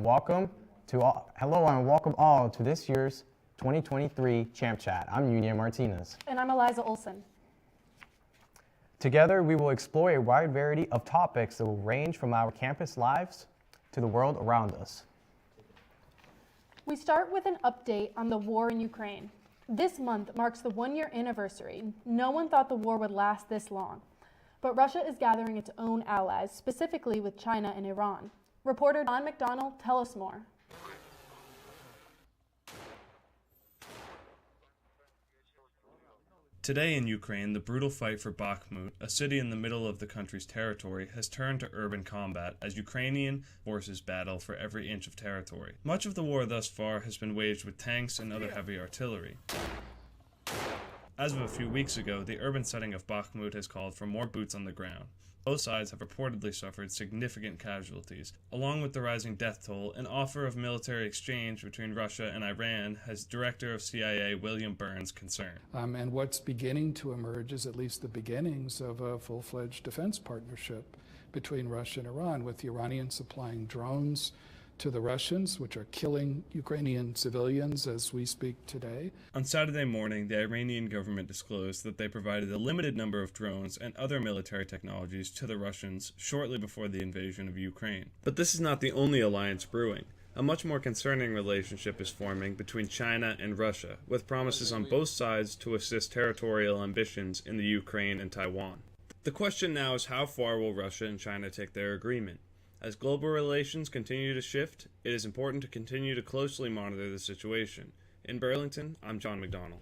hello and welcome all to this year's 2023 Champ Chat. I'm Union Martinez. And I'm Eliza Olson. Together, we will explore a wide variety of topics that will range from our campus lives to the world around us. We start with an update on the war in Ukraine. This month marks the one-year anniversary. No one thought the war would last this long. But Russia is gathering its own allies, specifically with China and Iran. Reporter Don McDonald, tell us more. Today in Ukraine, the brutal fight for Bakhmut, a city in the middle of the country's territory, has turned to urban combat as Ukrainian forces battle for every inch of territory. Much of the war thus far has been waged with tanks and other heavy artillery. As of a few weeks ago, the urban setting of Bakhmut has called for more boots on the ground. Both sides have reportedly suffered significant casualties. Along with the rising death toll, an offer of military exchange between Russia and Iran has Director of CIA William Burns concerned. And what's beginning to emerge is at least the beginnings of a full-fledged defense partnership between Russia and Iran, with the Iranians supplying drones to the Russians, which are killing Ukrainian civilians as we speak today. On Saturday morning, the Iranian government disclosed that they provided a limited number of drones and other military technologies to the Russians shortly before the invasion of Ukraine. But this is not the only alliance brewing. A much more concerning relationship is forming between China and Russia, with promises on both sides to assist territorial ambitions in the Ukraine and Taiwan. The question now is, how far will Russia and China take their agreement? As global relations continue to shift, it is important to continue to closely monitor the situation. In Burlington, I'm John McDonald.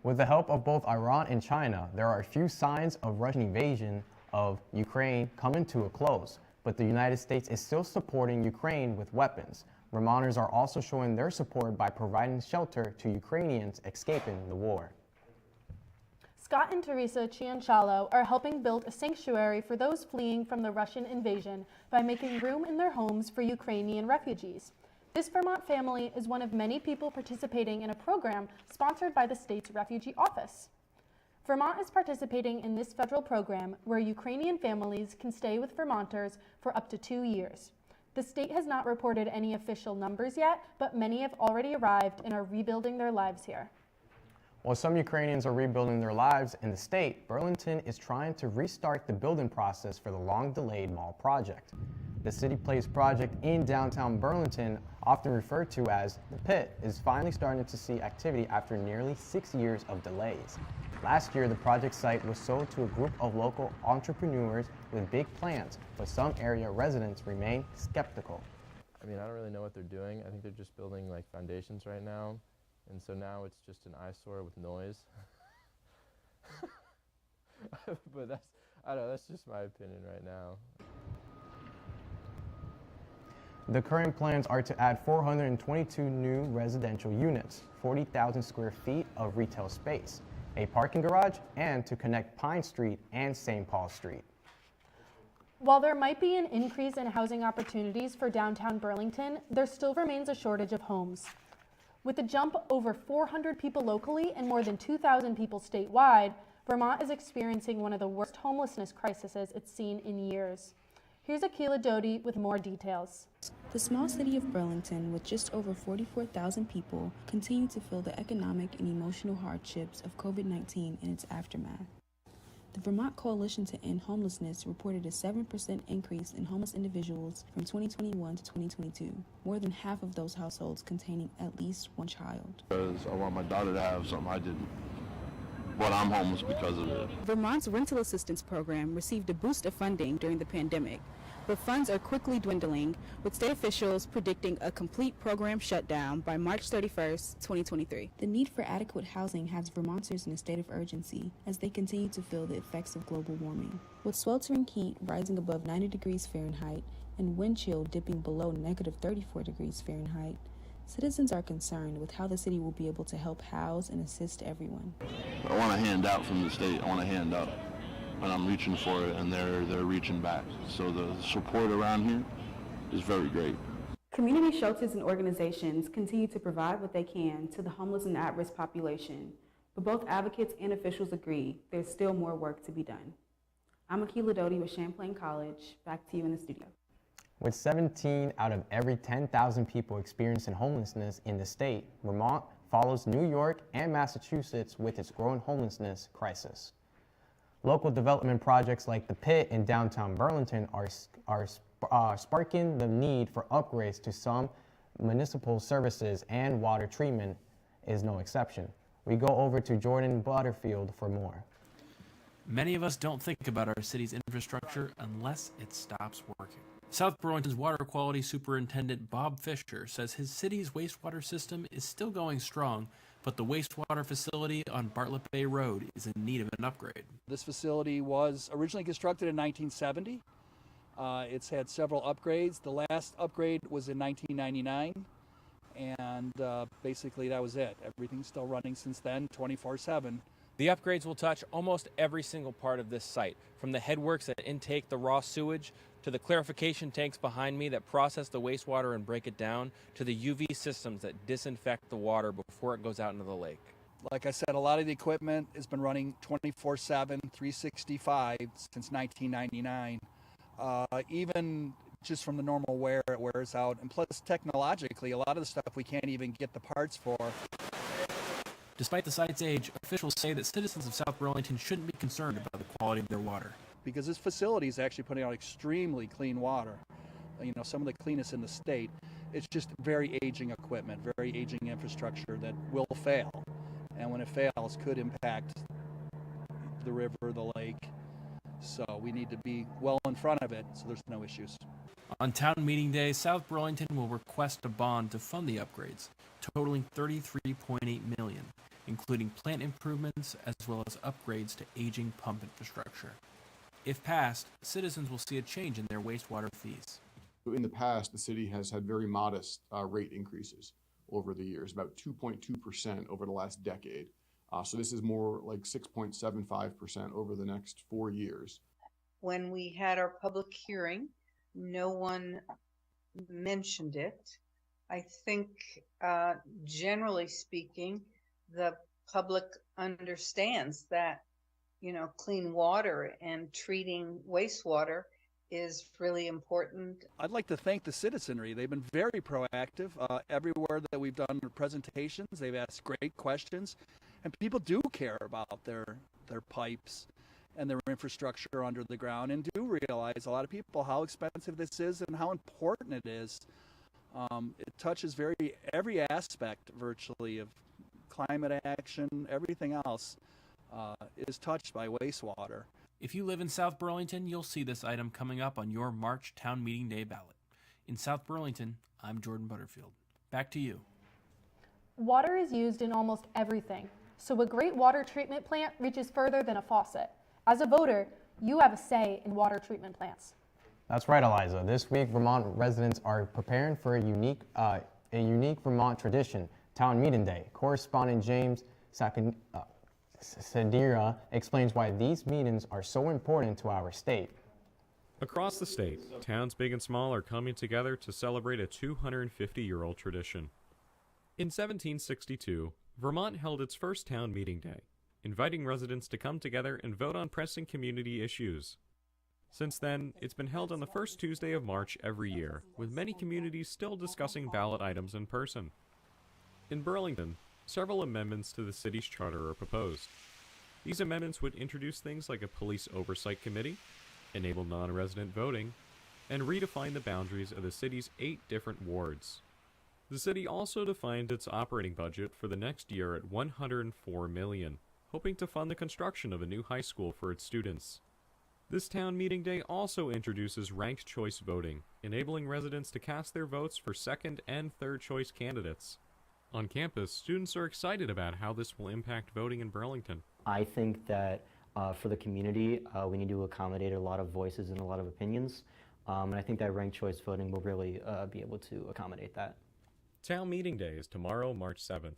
With the help of both Iran and China, there are a few signs of Russian invasion of Ukraine coming to a close, but the United States is still supporting Ukraine with weapons. Vermonters are also showing their support by providing shelter to Ukrainians escaping the war. Scott and Teresa Ciancialo are helping build a sanctuary for those fleeing from the Russian invasion by making room in their homes for Ukrainian refugees. This Vermont family is one of many people participating in a program sponsored by the state's refugee office. Vermont is participating in this federal program where Ukrainian families can stay with Vermonters for up to 2 years. The state has not reported any official numbers yet, but many have already arrived and are rebuilding their lives here. While some Ukrainians are rebuilding their lives in the state, Burlington is trying to restart the building process for the long-delayed mall project. The City Place project in downtown Burlington, often referred to as the Pit, is finally starting to see activity after nearly 6 years of delays. Last year, the project site was sold to a group of local entrepreneurs with big plans, but some area residents remain skeptical. I mean, I don't really know what they're doing. I think they're just building like foundations right now. And so now it's just an eyesore with noise. But I don't know, that's just my opinion right now. The current plans are to add 422 new residential units, 40,000 square feet of retail space, a parking garage, and to connect Pine Street and St. Paul Street. While there might be an increase in housing opportunities for downtown Burlington, there still remains a shortage of homes. With a jump over 400 people locally and more than 2,000 people statewide, Vermont is experiencing one of the worst homelessness crises it's seen in years. Here's Akila Doty with more details. The small city of Burlington, with just over 44,000 people, continue to feel the economic and emotional hardships of COVID-19 and its aftermath. The Vermont Coalition to End Homelessness reported a 7% increase in homeless individuals from 2021 to 2022, more than half of those households containing at least one child. Because I want my daughter to have something I didn't, but I'm homeless because of it. Vermont's rental assistance program received a boost of funding during the pandemic, but funds are quickly dwindling, with state officials predicting a complete program shutdown by March 31st, 2023. The need for adequate housing has Vermonters in a state of urgency as they continue to feel the effects of global warming. With sweltering heat rising above 90 degrees Fahrenheit and wind chill dipping below negative 34 degrees Fahrenheit, citizens are concerned with how the city will be able to help house and assist everyone. I want a handout from the state. I want a handout. And I'm reaching for it, and they're reaching back. So the support around here is very great. Community shelters and organizations continue to provide what they can to the homeless and at-risk population, but both advocates and officials agree there's still more work to be done. I'm Akila Doty with Champlain College. Back to you in the studio. With 17 out of every 10,000 people experiencing homelessness in the state, Vermont follows New York and Massachusetts with its growing homelessness crisis. Local development projects like the Pit in downtown Burlington are sparking the need for upgrades to some municipal services, and water treatment is no exception. We go over to Jordan Butterfield for more. Many of us don't think about our city's infrastructure unless it stops working. South Burlington's water quality superintendent Bob Fisher says his city's wastewater system is still going strong, but the wastewater facility on Bartlett Bay Road is in need of an upgrade. This facility was originally constructed in 1970. It's had several upgrades. The last upgrade was in 1999, and basically that was it. Everything's still running since then, 24/7. The upgrades will touch almost every single part of this site, from the headworks that intake the raw sewage, to the clarification tanks behind me that process the wastewater and break it down, to the UV systems that disinfect the water before it goes out into the lake. Like I said, a lot of the equipment has been running 24/7, 365 since 1999. Even just from the normal wear, it wears out. And plus, technologically, a lot of the stuff we can't even get the parts for. Despite the site's age, officials say that citizens of South Burlington shouldn't be concerned about the quality of their water. Because this facility is actually putting out extremely clean water. You know, some of the cleanest in the state. It's just very aging equipment, very aging infrastructure that will fail. And when it fails, could impact the river, the lake. So we need to be well in front of it so there's no issues. On town meeting day, South Burlington will request a bond to fund the upgrades, totaling $33.8 million, including plant improvements as well as upgrades to aging pump infrastructure. If passed, citizens will see a change in their wastewater fees. In the past, the city has had very modest rate increases over the years, about 2.2% over the last decade. So this is more like 6.75% over the next 4 years. When we had our public hearing, no one mentioned it. I think, generally speaking, the public understands that, you know, clean water and treating wastewater is really important. I'd like to thank the citizenry. They've been very proactive. Everywhere that we've done presentations, they've asked great questions. And people do care about their pipes and their infrastructure under the ground, and do realize, a lot of people, how expensive this is and how important it is. It touches every aspect virtually of climate action. Everything else is touched by wastewater. If you live in South Burlington, you'll see this item coming up on your March town meeting day ballot. In South Burlington, I'm Jordan Butterfield. Back to you. Water is used in almost everything, so a great water treatment plant reaches further than a faucet. As a voter, you have a say in water treatment plants. That's right, Eliza. This week, Vermont residents are preparing for a unique Vermont tradition, Town Meeting Day. Correspondent James Sedira explains why these meetings are so important to our state. Across the state, towns big and small are coming together to celebrate a 250-year-old tradition. In 1762, Vermont held its first Town Meeting Day, inviting residents to come together and vote on pressing community issues. Since then, it's been held on the first Tuesday of March every year, with many communities still discussing ballot items in person. In Burlington, several amendments to the city's charter are proposed. These amendments would introduce things like a police oversight committee, enable non-resident voting, and redefine the boundaries of the city's 8 different wards. The city also defined its operating budget for the next year at $104 million, hoping to fund the construction of a new high school for its students. This Town Meeting Day also introduces ranked choice voting, enabling residents to cast their votes for second and third choice candidates. On campus, students are excited about how this will impact voting in Burlington. I think that for the community, we need to accommodate a lot of voices and a lot of opinions, and I think that ranked choice voting will really be able to accommodate that. Town Meeting Day is tomorrow, March 7th.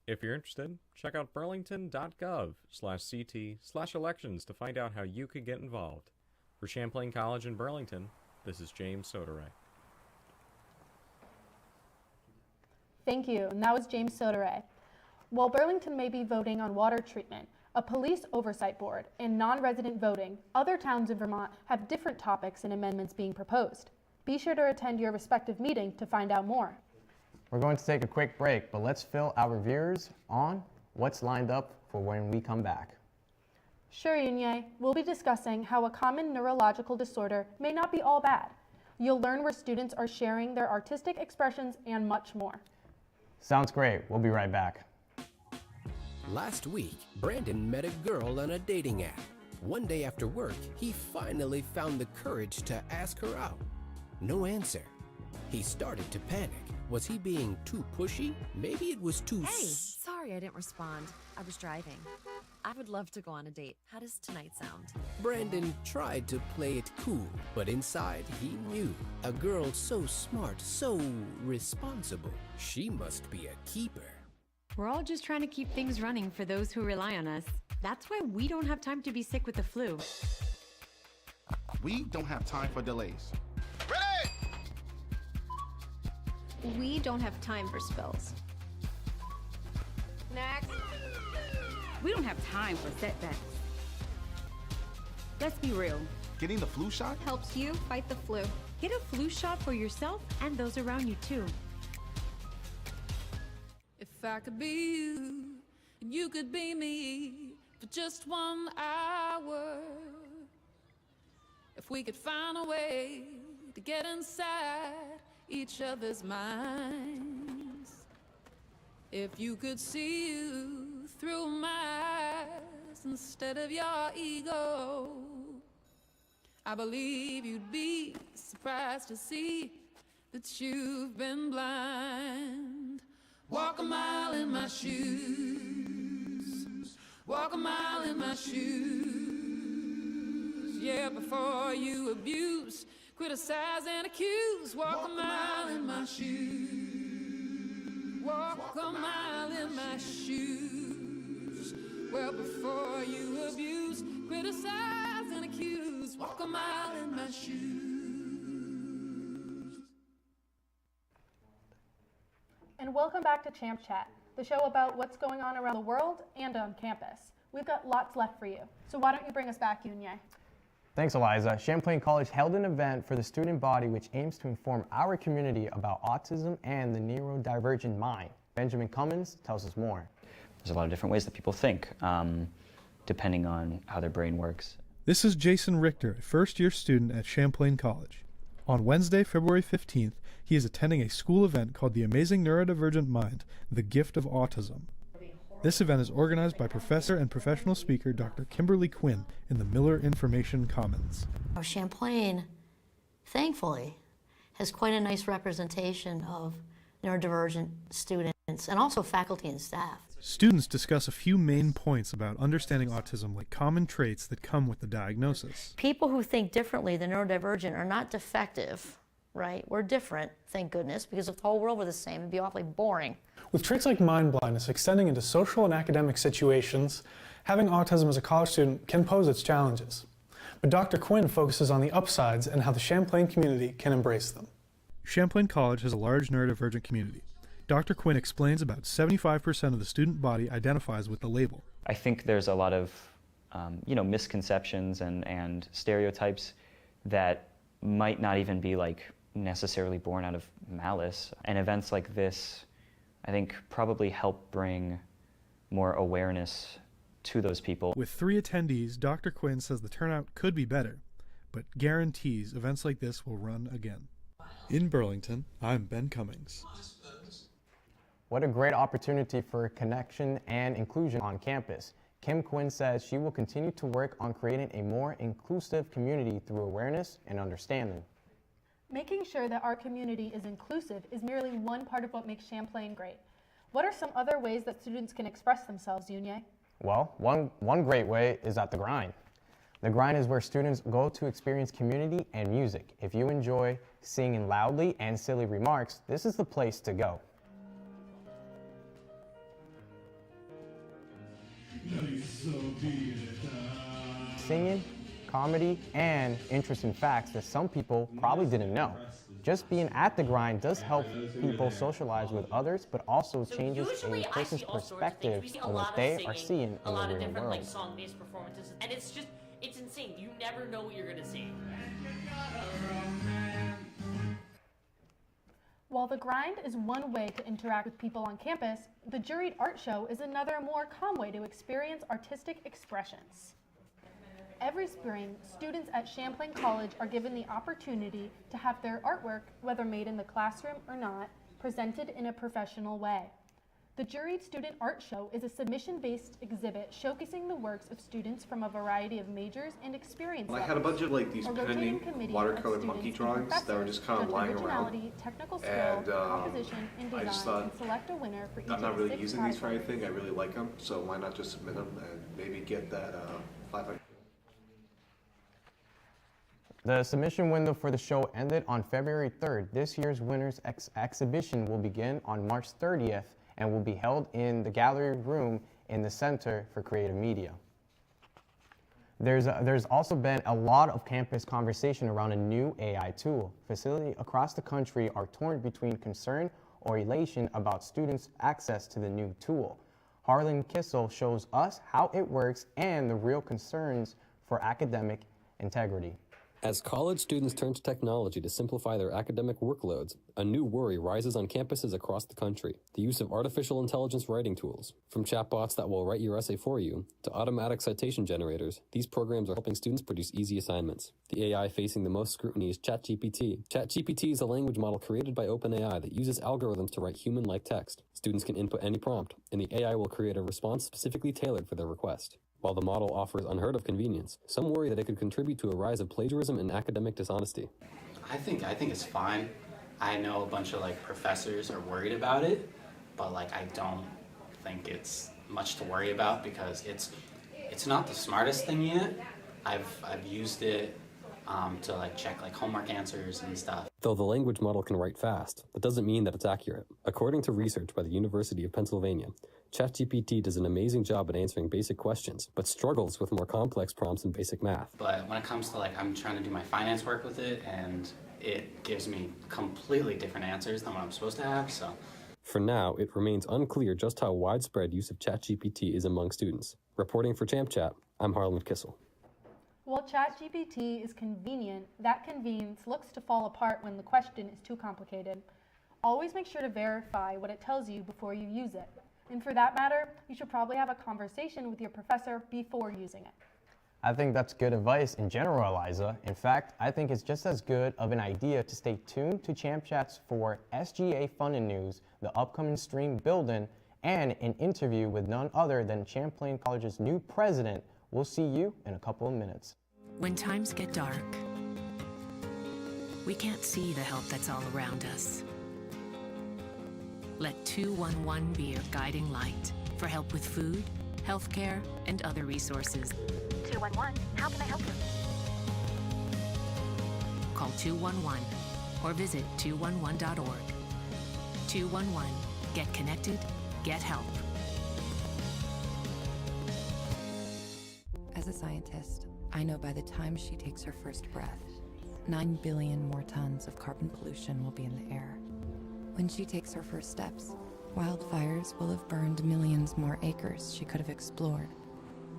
If you're interested, check out burlington.gov/CT/elections to find out how you could get involved. For Champlain College in Burlington, this is James Soderay. Thank you, and that was James Soderay. While Burlington may be voting on water treatment, a police oversight board, and non-resident voting, other towns in Vermont have different topics and amendments being proposed. Be sure to attend your respective meeting to find out more. We're going to take a quick break, but let's fill our viewers on what's lined up for when we come back. Sure, Yunye, we'll be discussing how a common neurological disorder may not be all bad. You'll learn where students are sharing their artistic expressions and much more. Sounds great. We'll be right back. Last week, Brandon met a girl on a dating app. One day after work, he finally found the courage to ask her out. No answer. He started to panic. Was he being too pushy? Maybe it was too... Hey, sorry I didn't respond. I was driving. I would love to go on a date. How does tonight sound? Brandon tried to play it cool, but inside he knew. A girl so smart, so responsible. She must be a keeper. We're all just trying to keep things running for those who rely on us. That's why we don't have time to be sick with the flu. We don't have time for delays. We don't have time for spills. Next. We don't have time for setbacks. Let's be real. Getting the flu shot helps you fight the flu. Get a flu shot for yourself and those around you too. If I could be you, and you could be me for just 1 hour. If we could find a way to get inside each other's minds. If you could see you through my eyes instead of your ego, I believe you'd be surprised to see that you've been blind. Walk a mile in my shoes. Walk a mile in my shoes. Yeah, before you abuse, criticize and accuse. Walk a mile in my shoes. Walk a mile in my shoes. Well, before you abuse, criticize and accuse. Walk a mile in my shoes. And welcome back to Champ Chat, the show about what's going on around the world and on campus. We've got lots left for you, so why don't you bring us back, Yunye? Thanks, Eliza. Champlain College held an event for the student body which aims to inform our community about autism and the neurodivergent mind. Benjamin Cummins tells us more. There's a lot of different ways that people think, depending on how their brain works. This is Jason Richter, a first-year student at Champlain College. On Wednesday, February 15th, he is attending a school event called The Amazing Neurodivergent Mind, The Gift of Autism. This event is organized by professor and professional speaker Dr. Kimberly Quinn in the Miller Information Commons. Champlain, thankfully, has quite a nice representation of neurodivergent students and also faculty and staff. Students discuss a few main points about understanding autism, like common traits that come with the diagnosis. People who think differently than neurodivergent are not defective, right? We're different, thank goodness, because if the whole world were the same, it'd be awfully boring. With traits like mind blindness extending into social and academic situations, having autism as a college student can pose its challenges. But Dr. Quinn focuses on the upsides and how the Champlain community can embrace them. Champlain College has a large neurodivergent community. Dr. Quinn explains about 75% of the student body identifies with the label. I think there's a lot of misconceptions and stereotypes that might not even be necessarily born out of malice. And events like this, I think, probably help bring more awareness to those people. With 3 attendees, Dr. Quinn says the turnout could be better, but guarantees events like this will run again. In Burlington, I'm Ben Cummings. What a great opportunity for connection and inclusion on campus. Kim Quinn says she will continue to work on creating a more inclusive community through awareness and understanding. Making sure that our community is inclusive is merely one part of what makes Champlain great. What are some other ways that students can express themselves, Yunye? Well, one great way is at The Grind. The Grind is where students go to experience community and music. If you enjoy singing loudly and silly remarks, this is the place to go. Singing, comedy, and interesting facts that some people probably didn't know. Just being at The Grind does help people socialize with others, but also changes a person's perspective on what they are seeing in the real world. A lot of different song-based performances, and it's insane. You never know what you're gonna see. While the grind is one way to interact with people on campus, the Juried art show is another more calm way to experience artistic expressions. Every spring, students at Champlain College are given the opportunity to have their artwork, whether made in the classroom or not, presented in a professional way. The Juried Student Art Show is a submission-based exhibit showcasing the works of students from a variety of majors and experience I levels. had a bunch of like these A rotating pending committee of watercolor monkey students and drawings that were professors just kind of judge lying around. originality, technical skill, And composition, and I design, just thought, and select a winner for each I'm not of the really 6 using these for categories. anything. I really like them, so why not just submit them and maybe get that 500. The submission window for the show ended on February 3rd. This year's winners exhibition will begin on March 30th and will be held in the gallery room in the Center for Creative Media. There's also been a lot of campus conversation around a new AI tool. Facilities across the country are torn between concern or elation about students' access to the new tool. Harlan Kissel shows us how it works and the real concerns for academic integrity. As college students turn to technology to simplify their academic workloads, a new worry rises on campuses across the country: the use of artificial intelligence writing tools. From chatbots that will write your essay for you, to automatic citation generators, these programs are helping students produce easy assignments. The AI facing the most scrutiny is ChatGPT. ChatGPT is a language model created by OpenAI that uses algorithms to write human-like text. Students can input any prompt, and the AI will create a response specifically tailored for their request. While the model offers unheard of convenience, some worry that it could contribute to a rise of plagiarism and academic dishonesty. I think it's fine. I know a bunch of professors are worried about it, but I don't think it's much to worry about because it's not the smartest thing yet. I've used it to check homework answers and stuff. Though the language model can write fast, that doesn't mean that it's accurate. According to research by the University of Pennsylvania, ChatGPT does an amazing job at answering basic questions, but struggles with more complex prompts in basic math. But when it comes to I'm trying to do my finance work with it, and it gives me completely different answers than what I'm supposed to have, so. For now, it remains unclear just how widespread use of ChatGPT is among students. Reporting for Champ Chat, I'm Harlan Kissel. While ChatGPT is convenient, that convenience looks to fall apart when the question is too complicated. Always make sure to verify what it tells you before you use it. And for that matter, you should probably have a conversation with your professor before using it. I think that's good advice in general, Eliza. In fact, I think it's just as good of an idea to stay tuned to Champ Chats for SGA Funding news, the upcoming stream building, and an interview with none other than Champlain College's new president. We'll see you in a couple of minutes. When times get dark, we can't see the help that's all around us. Let 211 be your guiding light for help with food, healthcare, and other resources. 211, how can I help you? Call 211 or visit 211.org. 211, get connected, get help. As a scientist, I know by the time she takes her first breath, 9 billion more tons of carbon pollution will be in the air. When she takes her first steps, wildfires will have burned millions more acres she could have explored.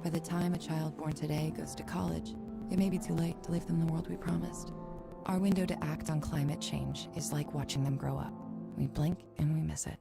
By the time a child born today goes to college, it may be too late to leave them the world we promised. Our window to act on climate change is like watching them grow up. We blink and we miss it.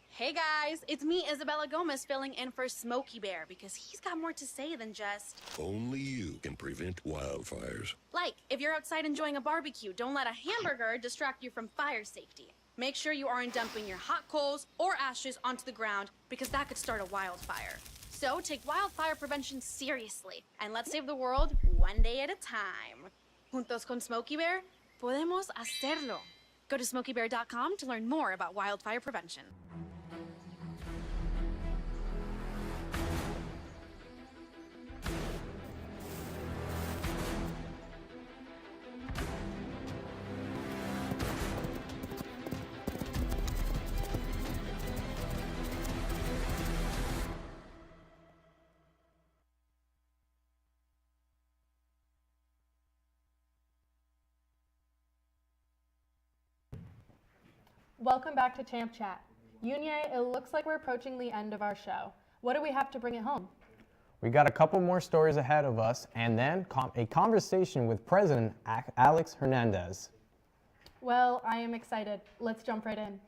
Hey guys, it's me, Isabella Gomez, filling in for Smokey Bear because he's got more to say than just... Only you can prevent wildfires. Like, if you're outside enjoying a barbecue, don't let a hamburger distract you from fire safety. Make sure you aren't dumping your hot coals or ashes onto the ground because that could start a wildfire. So take wildfire prevention seriously and let's save the world one day at a time. Juntos con Smokey Bear, podemos hacerlo. Go to smokeybear.com to learn more about wildfire prevention. Welcome back to Champ Chat. Yunye, it looks like we're approaching the end of our show. What do we have to bring it home? We got a couple more stories ahead of us, and then a conversation with President Alex Hernandez. Well, I am excited. Let's jump right in.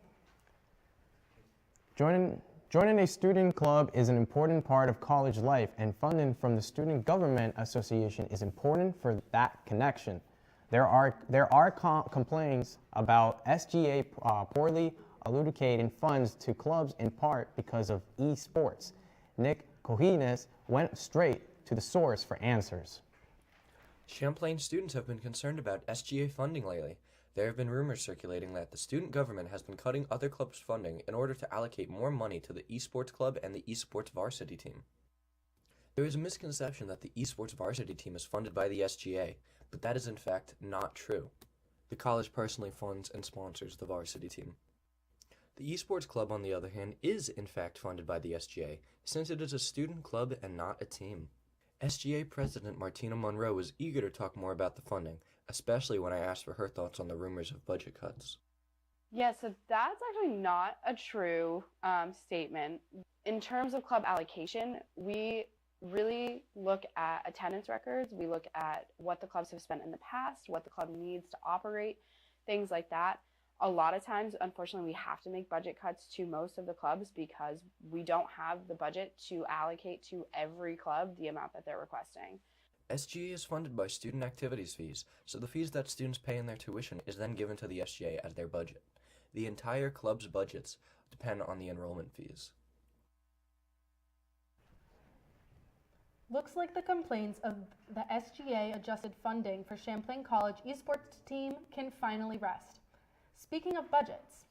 Joining a student club is an important part of college life, and funding from the Student Government Association is important for that connection. There are complaints about SGA poorly allocating funds to clubs in part because of esports. Nick Cojines went straight to the source for answers. Champlain students have been concerned about SGA funding lately. There have been rumors circulating that the student government has been cutting other clubs' funding in order to allocate more money to the esports club and the esports varsity team. There is a misconception that the esports varsity team is funded by the SGA, but that is in fact not true. The college personally funds and sponsors the varsity team. The esports club, on the other hand, is in fact funded by the SGA, since it is a student club and not a team. SGA President Martina Monroe was eager to talk more about the funding, especially when I asked for her thoughts on the rumors of budget cuts. Yeah, so that's actually not a true statement. In terms of club allocation, we really look at attendance records. We look at what the clubs have spent in the past, what the club needs to operate, things like that. A lot of times, unfortunately, we have to make budget cuts to most of the clubs because we don't have the budget to allocate to every club the amount that they're requesting. SGA is funded by student activities fees, so the fees that students pay in their tuition is then given to the SGA as their budget. The entire club's budgets depend on the enrollment fees. Looks like the complaints of the SGA adjusted funding for Champlain College esports team can finally rest. Speaking of budgets,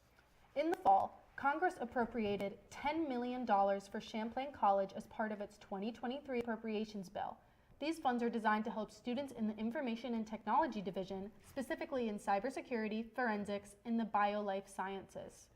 in the fall, Congress appropriated $10 million for Champlain College as part of its 2023 appropriations bill. These funds are designed to help students in the Information and Technology Division, specifically in cybersecurity, forensics, and the bio-life sciences.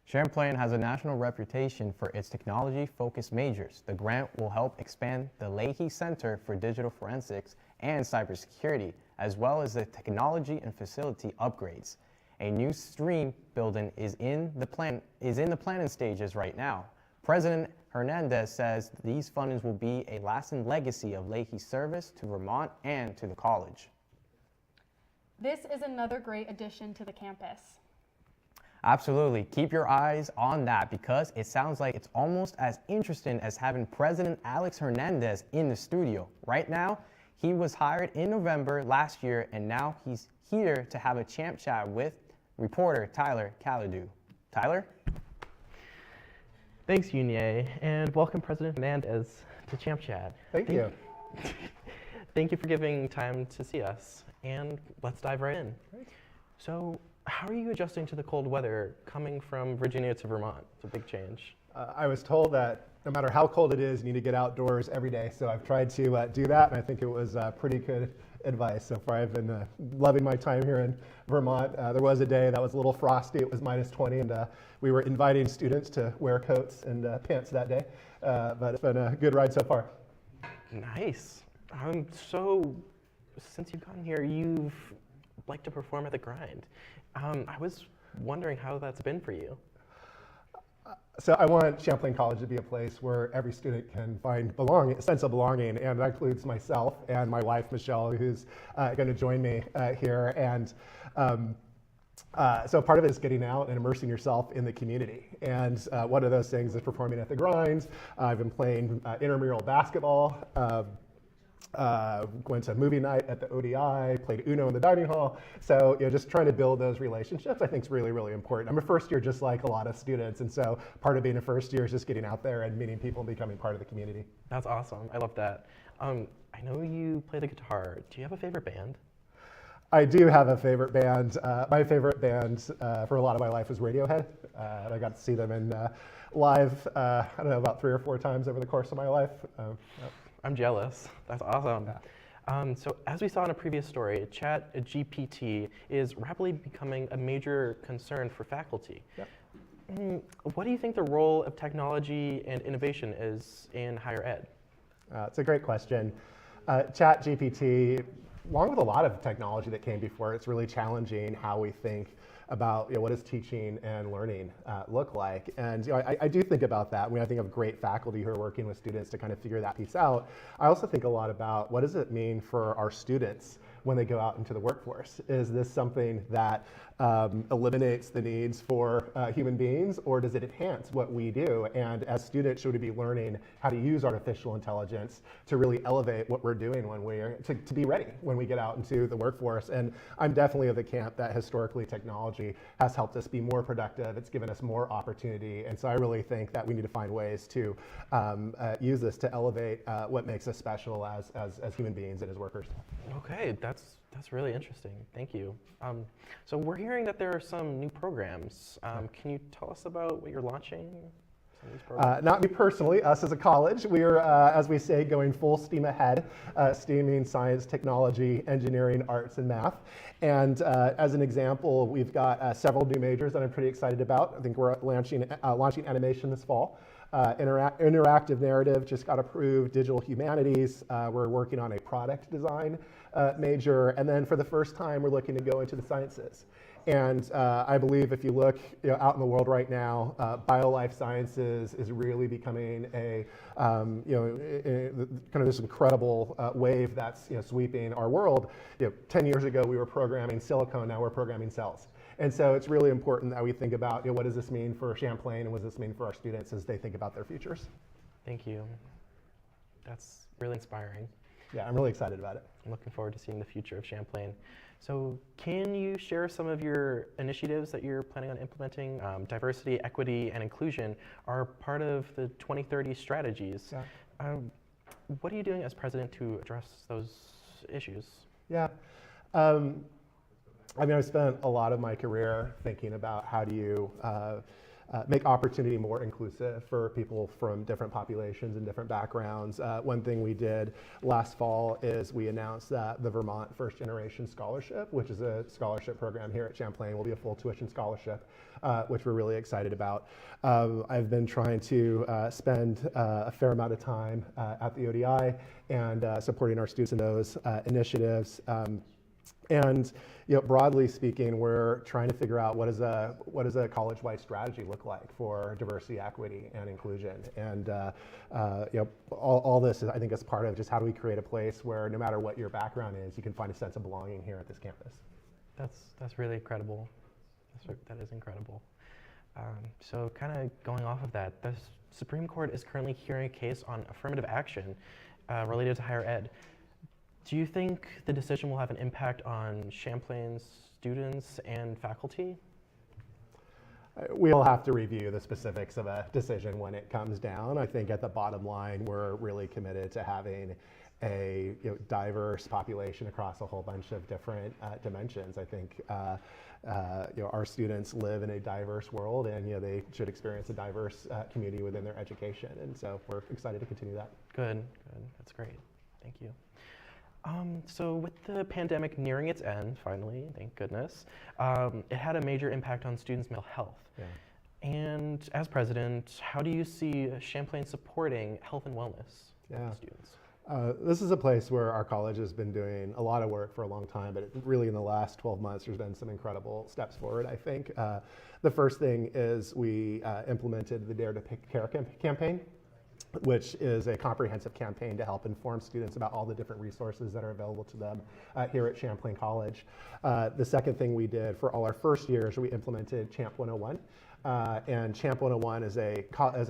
Champlain has a national reputation for its technology-focused majors. The grant will help expand the Leahy Center for Digital Forensics and Cybersecurity, as well as the technology and facility upgrades. A new stream building is in the planning stages right now. President Hernandez says these fundings will be a lasting legacy of Leahy's service to Vermont and to the college. This is another great addition to the campus. Absolutely. Keep your eyes on that because it sounds like it's almost as interesting as having President Alex Hernandez in the studio. Right now, he was hired in November last year, and now he's here to have a champ chat with reporter Tyler Caladu. Tyler? Thanks, Yunye, and welcome President Mendez to Champ Chat. Thank you. Thank you for giving time to see us, and let's dive right in. Great. So, how are you adjusting to the cold weather coming from Virginia to Vermont? It's a big change. I was told that no matter how cold it is, you need to get outdoors every day, so I've tried to do that, and I think it was pretty good advice. So far, I've been loving my time here in Vermont. There was a day that was a little frosty. It was -20, and we were inviting students to wear coats and pants that day. But it's been a good ride so far. Nice. So, since you've gotten here, you've liked to perform at the grind. I was wondering how that's been for you. So I want Champlain College to be a place where every student can find a sense of belonging, and that includes myself and my wife, Michelle, who's going to join me here. And so part of it is getting out and immersing yourself in the community. And one of those things is performing at the grind. I've been playing intramural basketball. Went to movie night at the ODI, played Uno in the dining hall. So just trying to build those relationships I think is really, really important. I'm a first year just like a lot of students, and so part of being a first year is just getting out there and meeting people and becoming part of the community. That's awesome. I love that. I know you play the guitar. Do you have a favorite band? I do have a favorite band. My favorite band for a lot of my life was Radiohead. And I got to see them in live, I don't know, about 3 or 4 times over the course of my life. I'm jealous. That's awesome. Yeah. So as we saw in a previous story, ChatGPT is rapidly becoming a major concern for faculty. Yep. What do you think the role of technology and innovation is in higher ed? It's a great question. ChatGPT, along with a lot of technology that came before, it's really challenging how we think about what does teaching and learning look like. And I do think about that when I think of great faculty who are working with students to kind of figure that piece out. I also think a lot about what does it mean for our students when they go out into the workforce. Is this something that eliminates the needs for human beings, or does it enhance what we do? And as students, should we be learning how to use artificial intelligence to really elevate what we're doing when we're, to be ready when we get out into the workforce? And I'm definitely of the camp that historically technology has helped us be more productive. It's given us more opportunity. And so I really think that we need to find ways to use this to elevate what makes us special as human beings and as workers. Okay, that's really interesting. Thank you. So we're hearing that there are some new programs. Can you tell us about what you're launching? Some of these programs? Not me personally, us as a college. We are, as we say, going full steam ahead. STEAM means science, technology, engineering, arts, and math. And as an example, we've got several new majors that I'm pretty excited about. I think we're launching animation this fall. Interactive narrative just got approved, digital humanities. We're working on a product design major. And then for the first time, we're looking to go into the sciences. And I believe if you look out in the world right now, bio-life sciences is really becoming a, kind of this incredible wave that's sweeping our world. 10 years ago, we were programming silicone, now we're programming cells. And so it's really important that we think about what does this mean for Champlain and what does this mean for our students as they think about their futures. Thank you. That's really inspiring. Yeah, I'm really excited about it. I'm looking forward to seeing the future of Champlain. So can you share some of your initiatives that you're planning on implementing? Diversity, equity, and inclusion are part of the 2030 strategies. Yeah. What are you doing as president to address those issues? Yeah. I mean, I've spent a lot of my career thinking about how do you make opportunity more inclusive for people from different populations and different backgrounds. One thing we did last fall is we announced that the Vermont First Generation Scholarship, which is a scholarship program here at Champlain, will be a full tuition scholarship, which we're really excited about. I've been trying to spend a fair amount of time at the ODI and supporting our students in those initiatives. And broadly speaking, we're trying to figure out what does a college-wide strategy look like for diversity, equity, and inclusion. And all this is, I think, is part of just how do we create a place where no matter what your background is, you can find a sense of belonging here at this campus. That's really incredible. That is incredible. So kind of going off of that, the Supreme Court is currently hearing a case on affirmative action related to higher ed. Do you think the decision will have an impact on Champlain's students and faculty? We'll have to review the specifics of a decision when it comes down. I think at the bottom line, we're really committed to having a diverse population across a whole bunch of different dimensions. I think our students live in a diverse world, and they should experience a diverse community within their education. And so we're excited to continue that. Good. That's great. Thank you. So with the pandemic nearing its end, finally, thank goodness, it had a major impact on students' mental health. Yeah. And as president, how do you see Champlain supporting health and wellness of students? This is a place where our college has been doing a lot of work for a long time, but really in the last 12 months, there's been some incredible steps forward, I think. The first thing is we implemented the Dare to Pick Care campaign, which is a comprehensive campaign to help inform students about all the different resources that are available to them here at Champlain College. The second thing we did for all our first years, we implemented Champ 101. And Champ 101 is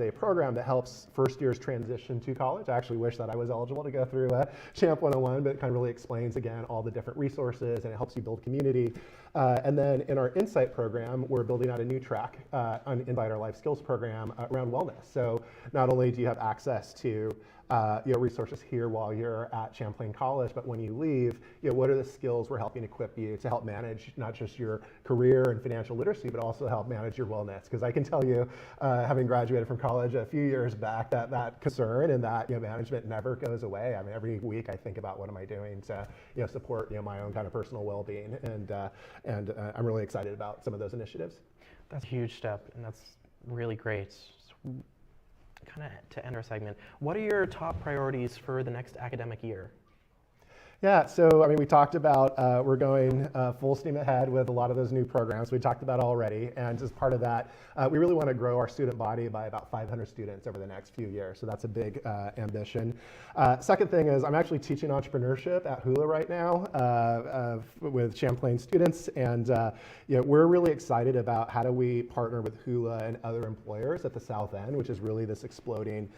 a program that helps first years transition to college. I actually wish that I was eligible to go through Champ 101, but it kind of really explains, again, all the different resources, and it helps you build community. And then in our Insight program, we're building out a new track on Invite Our Life Skills program around wellness. So not only do you have access to resources here while you're at Champlain College, but when you leave, what are the skills we're helping equip you to help manage not just your career and financial literacy, but also help manage your wellness? Because I can tell you, having graduated from college a few years back, that concern and that management never goes away. I mean, every week I think about what am I doing to support my own kind of personal well-being, and I'm really excited about some of those initiatives. That's a huge step, and that's really great. Kind of to end our segment, what are your top priorities for the next academic year? Yeah, so I mean, we talked about we're going full steam ahead with a lot of those new programs we talked about already, and as part of that, we really want to grow our student body by about 500 students over the next few years. So that's a big ambition. Second thing is I'm actually teaching entrepreneurship at Hula right now with Champlain students, and we're really excited about how do we partner with Hula and other employers at the South End, which is really this exploding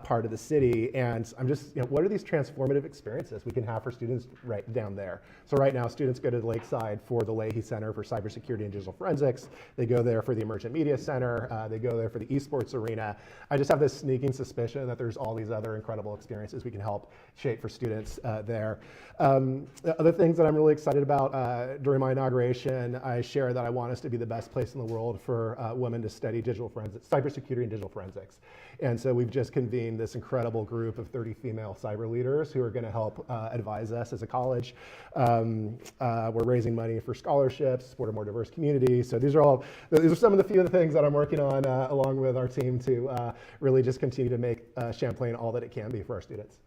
part of the city. And I'm just, what are these transformative experiences we can have for students right down there? So right now, students go to the Lakeside for the Leahy Center for Cybersecurity and Digital Forensics. They go there for the Emergent Media Center. They go there for the esports arena. I just have this sneaking suspicion that there's all these other incredible experiences we can help shape for students there. The other things that I'm really excited about during my inauguration, I shared that I want us to be the best place in the world for women to study digital forensics, cybersecurity and digital forensics. And so we've just convened this incredible group of 30 female cyber leaders who are going to help advise us as a college. We're raising money for scholarships, support a more diverse community. So these are some of the few of the things that I'm working on along with our team to really just continue to make Champlain all that it can be for our students.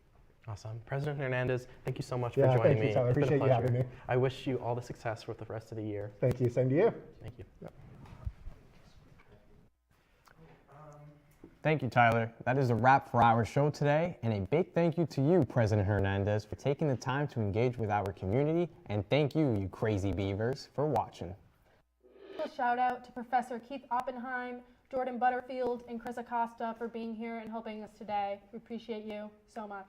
Awesome. President Hernandez, thank you so much for joining thank me. You, Tyler. It's been a Appreciate you having pleasure. me. I wish you all the success with the rest of the year. Thank you. Same to you. Thank you. Yep. Thank you, Tyler. That is a wrap for our show today, and a big thank you to you, President Hernandez, for taking the time to engage with our community, and thank you, you crazy beavers, for watching. A shout out to Professor Keith Oppenheim, Jordan Butterfield, and Chris Acosta for being here and helping us today. We appreciate you so much.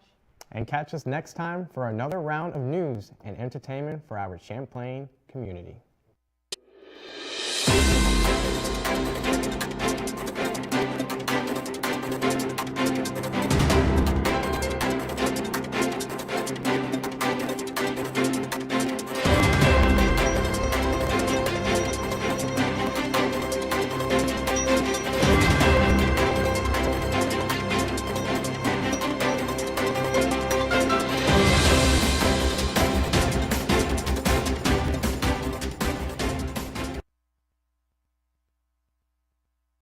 And catch us next time for another round of news and entertainment for our Champlain community.